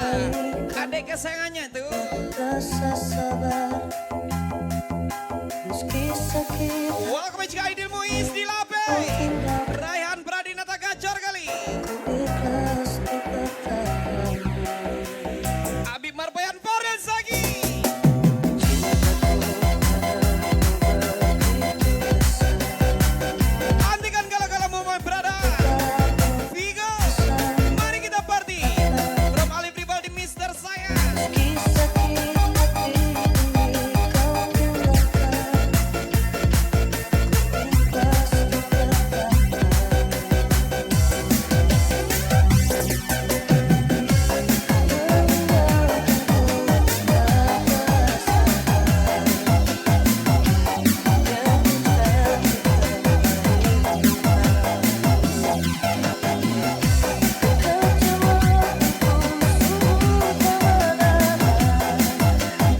Adik kesayangannya tuh. Rasa sabar meski sakit. Welcome juga Aidil Muiz di Lape. Raihan Pradinata Gacor kali. Ikhlas untuk bertahan. Habib Marbayan Farel Zaki. Antikan kala-kala momen berada. Vigo, mari kita party. From Ali Pribadi Mister saya. Meski sakit hati ini kau tinggalkan. Ikhlas untuk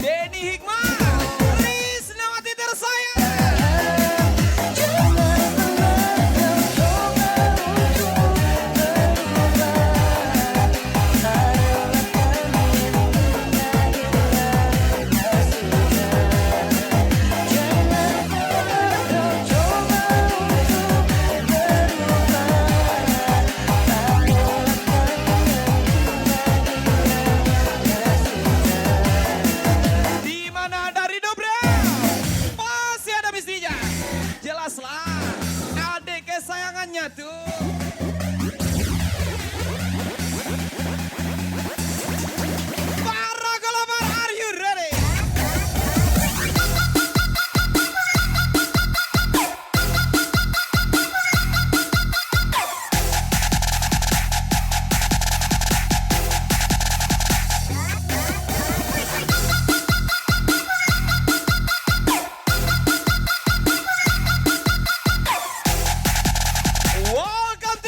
Denny Hikmah, Risnawati tersayang. Di mana dari Dobra masih ada misinya. Jelaslah adik kesayangannya tuh. Para Golobar, are you ready? Welcome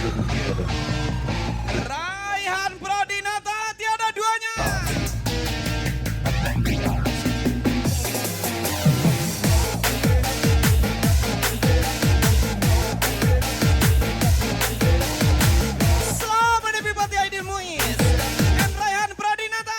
Raihan Pradinata tiada duanya. Selamat everybody Aidil Muiz and Raihan Pradinata.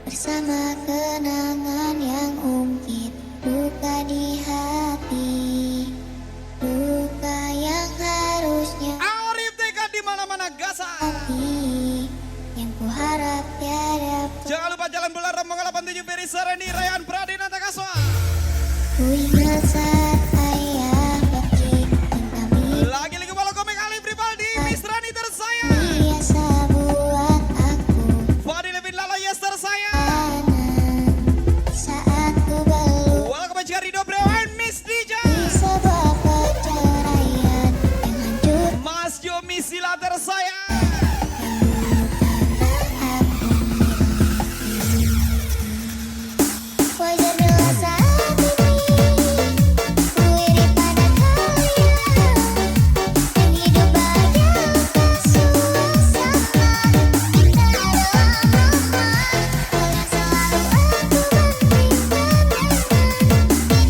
bersama kenangan yang ungkit, luka di hati, luka yang harusnya Arif tekad di mana-mana gasa. hati, yang ku harap tiada. Jangan lupa jalan bulan rombongan 87 Ferry Sarani Rayhan Pradinata Kaswa. Ku ingat saat ayah pergi dan kami Lagi-lagi bola komik Alif Rivaldi, Miss Rani tersayang. biasa buat aku Fadil Levin Lala Yes tersayang. kanan saat ku belum Welcome to Rido Brewan, Miss DJ. di sebuah perceraian yang hancur. Mas Jomi Sila tersayang. Wajar bila saat ini ku iri pada kalian yang hidup bahagia lepas suasana indah dalam rumah. Kalian selalu aku bandingkan dengan hidupku yang gelap.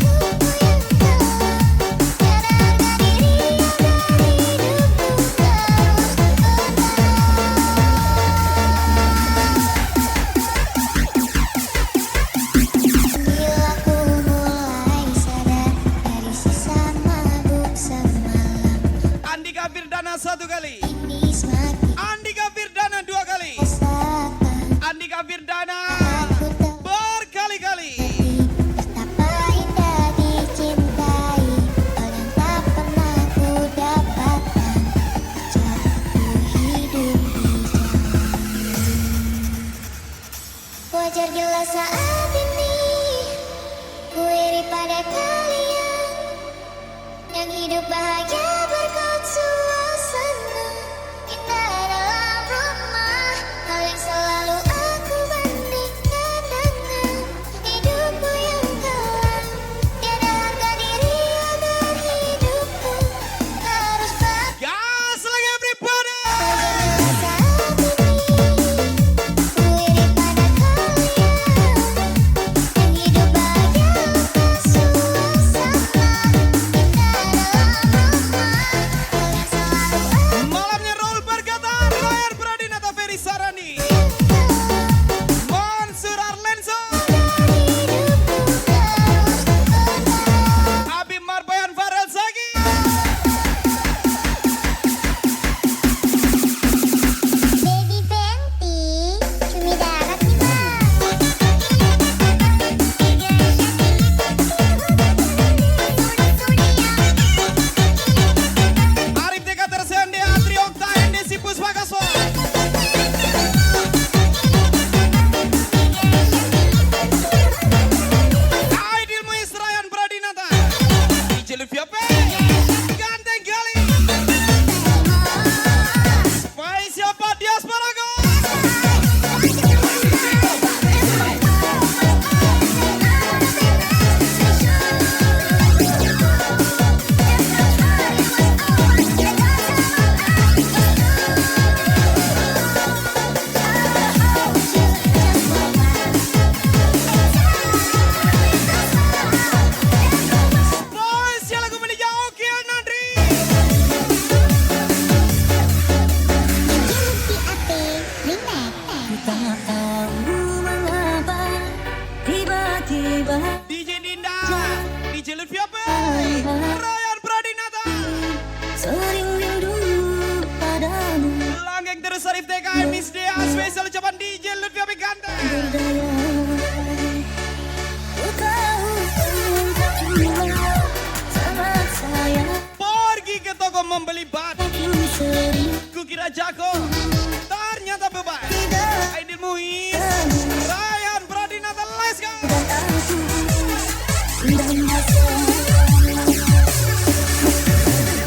Tiada harga diri agar hidupku terus tenang. Bila ku mulai sadar dari sisa mabuk semalam, Andika Firdana 1 kali. ini semakin Andika Firdana 2 kali. rasakan Andika Firdana aku berkali-kali. betapa indah dicintai, hal yang tak pernah ku dapatkan sejak ku hidup di zaman. Wajar jelas saat ini ku iri pada kalian yang hidup bahagia berkat suasana indah dalam rumah. Hal yang selalu aku bandingkan dengan hidupku yang gelap. Tiada harga diri agar hidupku harus bahagia. Gas lagi everybody. Wajar saat ini ku iri pada kalian yang hidup bahagia lepas suasana indah dalam rumah. Kalian selalu aku Malamnya Raul Bergatan, Rayhan Pradinata Ferry Sarani, Mansur Arlenso, hidupku terus tenang. Abim Marbayan Farel Zaki. Baby Fenty, cumi darat nih Arif Teka tersayang di Atri Okta Desi Puspa Kaswa. Aidil Muiz Rayhan Pradinata, DJ Livia P, Ganteng Gali, Spy siapa diaspora go. Spy siapa lagu menikah Oki Nandri. Tak tahu mengapa tiba-tiba DJ Dinda, DJ Livia P, Rayhan Pradinata, sering rindu padamu. Langgeng terus Arif TK, Miss Dea, spesial ucapan DJ Livia P Ganteng. Ku tahu tak cuma sama saya, Pergi ke toko membeli bat, ku sering kukira jago, ternyata beban. Aidil Muiz, Rayhan Pradinata, let's go. dan aku dan masa.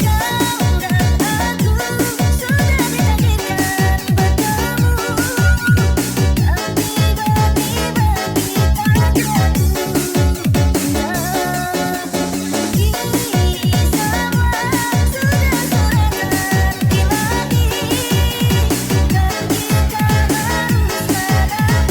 Kau dan aku sudah ditakdirkan bertemu, dan tiba-tiba kita jatuh. Kini semua sudah suratan ilahi, dan kita harus sadar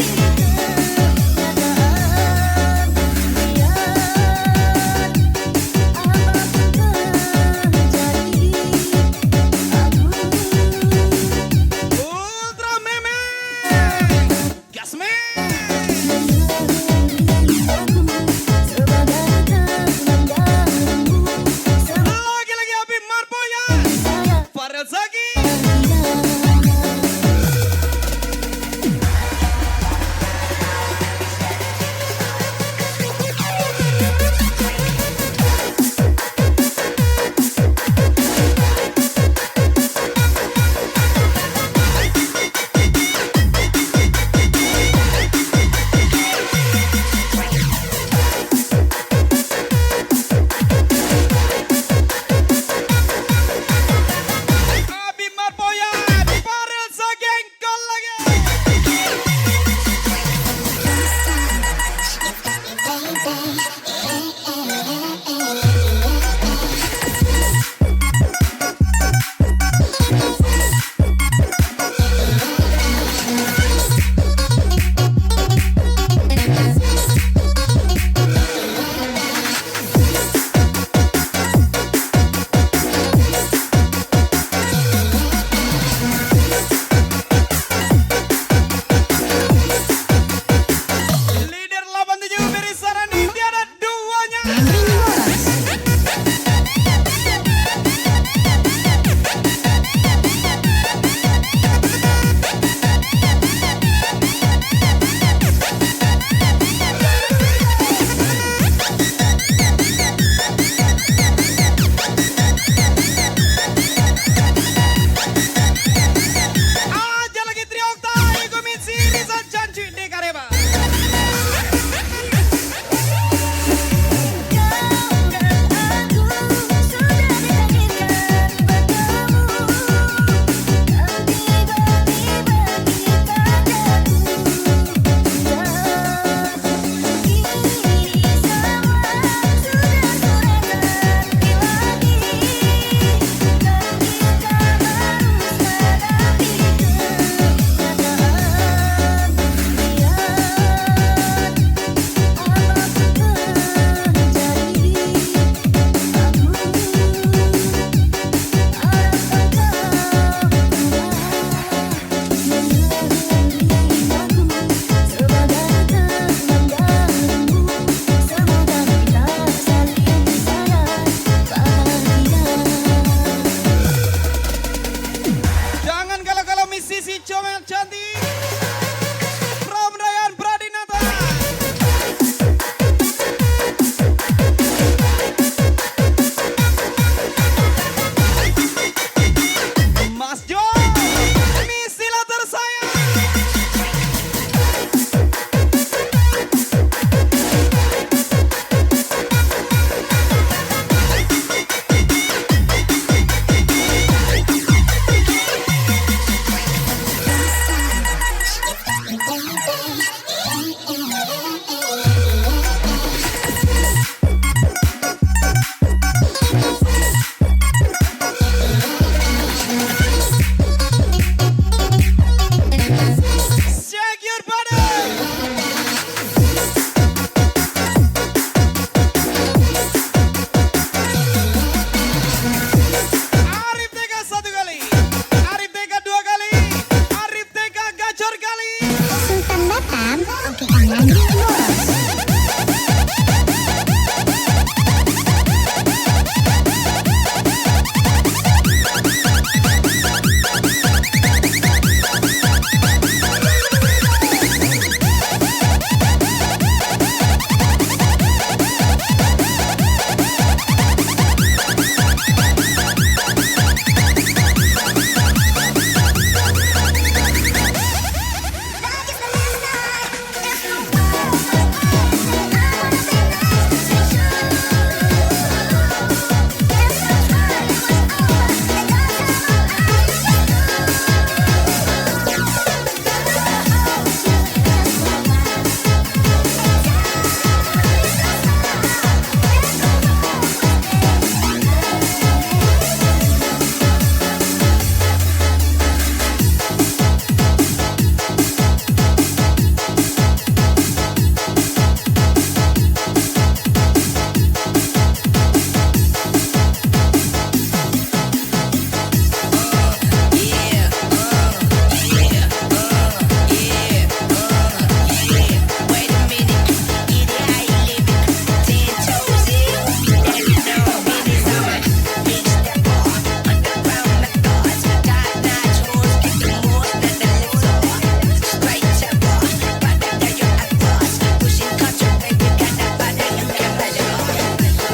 oke kanan boros.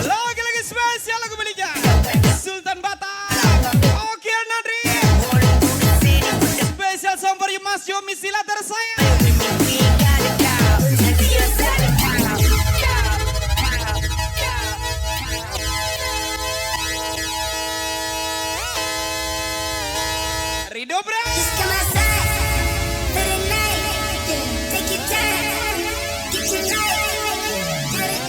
Lagi-lagi spesial lagu miliknya Sultan Batak. Oke Nadri. Spesial song for you Mas Yomi Sila tersayang. Rido Bro. Just come outside for the night. Take your time, get your life, get it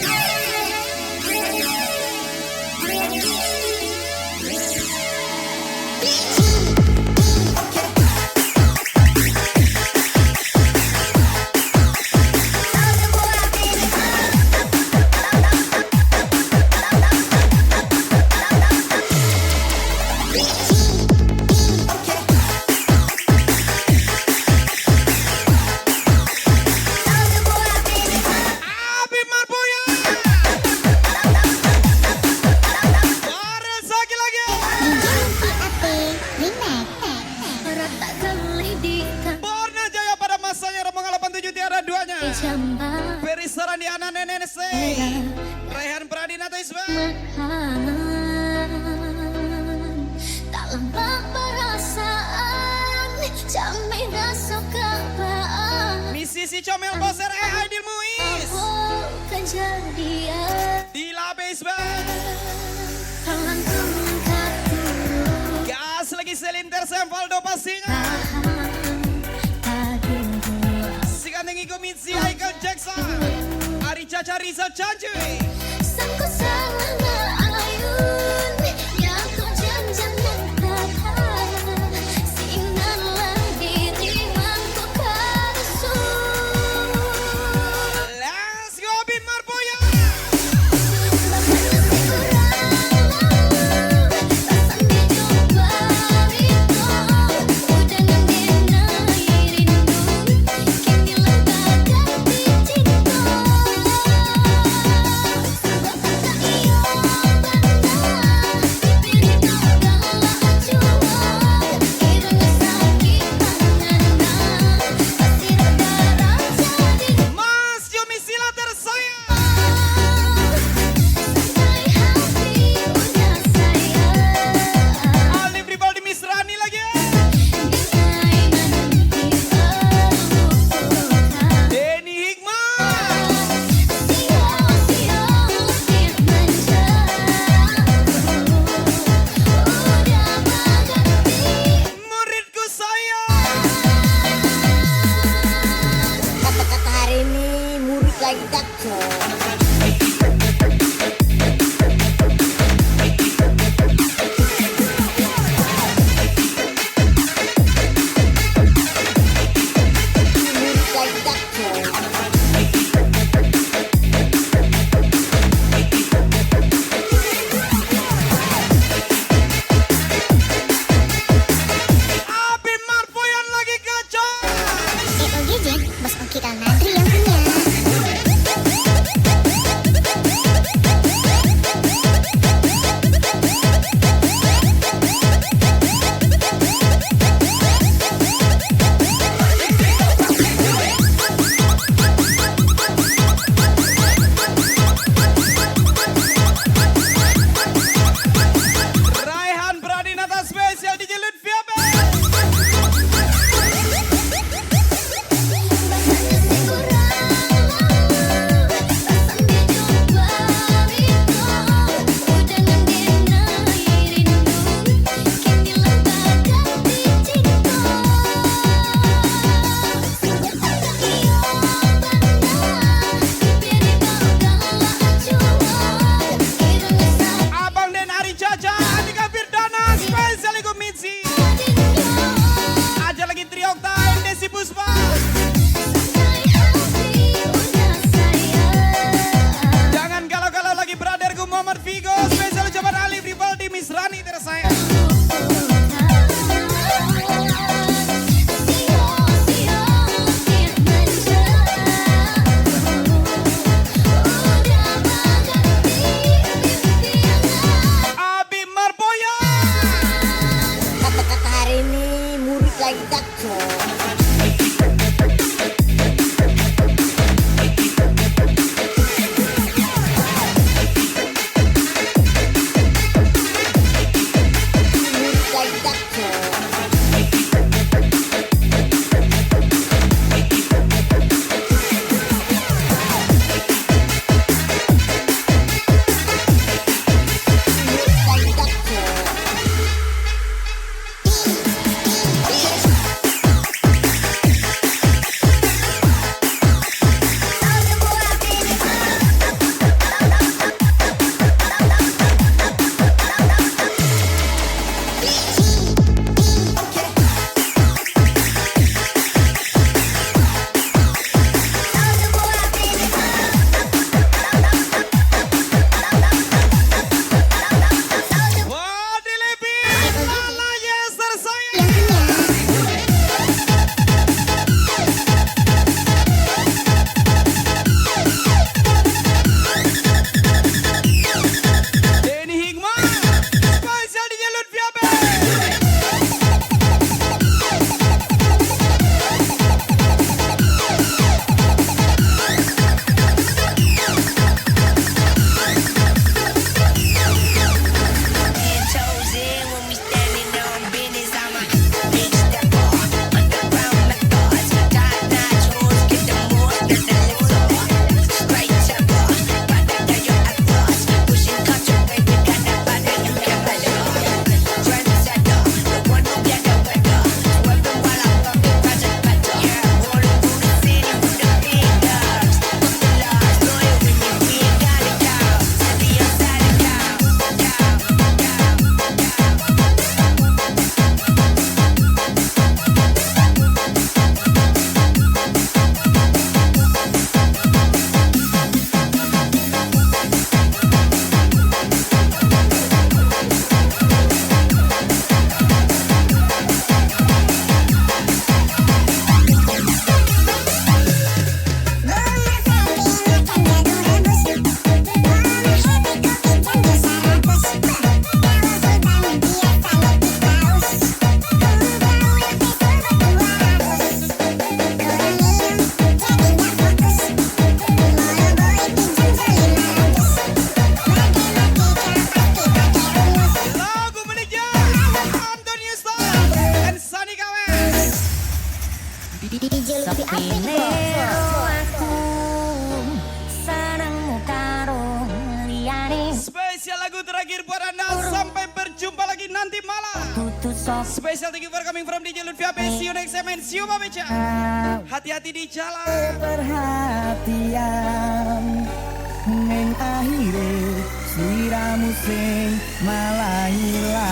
Abi Marboya. Bareng lagi lagi. Borna Jaya pada masanya Rombongan 87 tiada duanya. Ferry Sarandiana Nenek Sei. Rehan Pradinata Isbah. Tak lembab perasaan, jamin rasa kebaan. Misi si Comel Boser Aidil Muiz. Kejadian Dila Beisbah. langsung tak turun. Gas lagi selinter Valdo pastinya. Si ganteng Iko Mitzi Michael Jackson. Ari Caca Rizal Cancuy. Sangku salah ayun yang kau janjikan takkan. Sinarlah dirimanku kasut. Let's go Abi Marboya. Mas Yomi Sila tersayang. All everybody Miss Rani lagi. Denny Hikmat. Muridku sayang. Kata-kata hari ini murid lagi kacau. Murid lagi kacau. Abi Marboyan lagi kacau. Eko Gadget, bos Oki Nadri yang itu sok. Special thank you for coming from DJ Lutfi AP. See you next time and see you Mama Beca. Hati-hati di jalan. Perhatian neng akhire sliramu sing malah hilang.